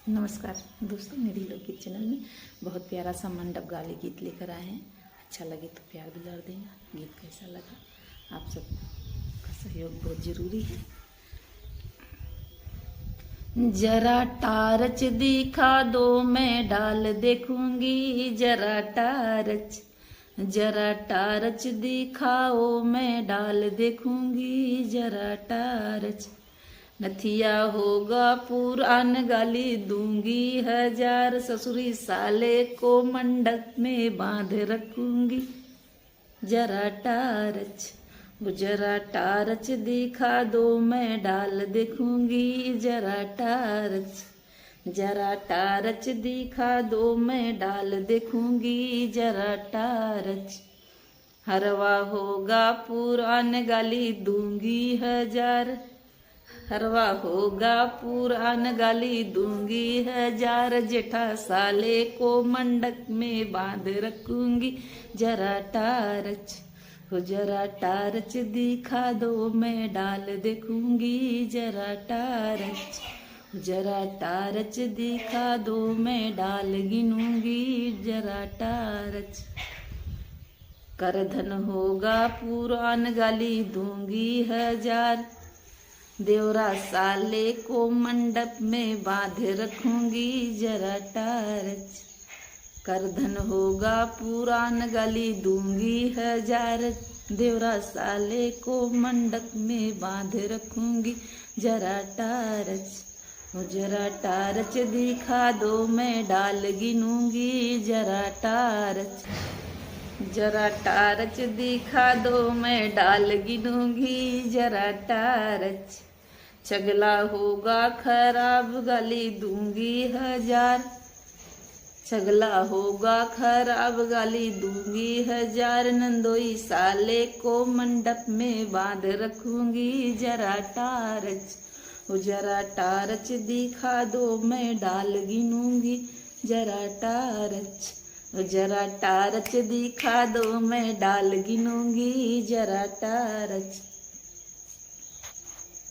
नमस्कार दोस्तों, मेरी लोकगीत चैनल में बहुत प्यारा सा मंडप गाली गीत लेकर आए हैं। अच्छा लगे तो प्यार दुलार देना। गीत कैसा लगा, आप सबका सहयोग बहुत ज़रूरी है। जरा टार्च दिखा दो, मैं डाल देखूंगी। जरा टार्च दिखाओ, मैं डाल देखूंगी। जरा टार्च नथिया होगा पुरान, गाली दूंगी हजार। ससुरी साले को मंडप में बांध रखूंगी। जरा टार्च दिखा दो, मैं डाल देखूंगी। जरा टार्च दिखा दो, मैं डाल देखूंगी। जरा टार्च हरवा होगा पुरान, गाली दूंगी हजार। हरवा होगा पुरान, गाली दूंगी हजार। जेठा साले को मंडप में बांध रखूंगी। जरा टार्च दिखा दो, मैं डाल देखूंगी। जरा टार्च दिखा दो, मैं डाल गिनूंगी। जरा टार्च करधन होगा पुरान, गाली दूंगी हजार। देवरा साले को मंडप में बांध रखूंगी। जरा टार्च करधन होगा पुरान, गाली दूंगी हजार। देवरा साले को मंडप में बांध रखूंगी। जरा टार्च दिखा दो, मैं डाल गिनूंगी। जरा टार्च दिखा दो, मैं डाल गिनूंगी। जरा टार्च चगला होगा खराब, गाली दूंगी हजार। चगला होगा खराब, गाली दूंगी हजार। नंदोई साले को मंडप में बांध रखूंगी। जरा टार्च दिखा दो, मैं डाल गिनूंगी। जरा टार्च दिखा दो, मैं डाल गिनूंगी। जरा टार्च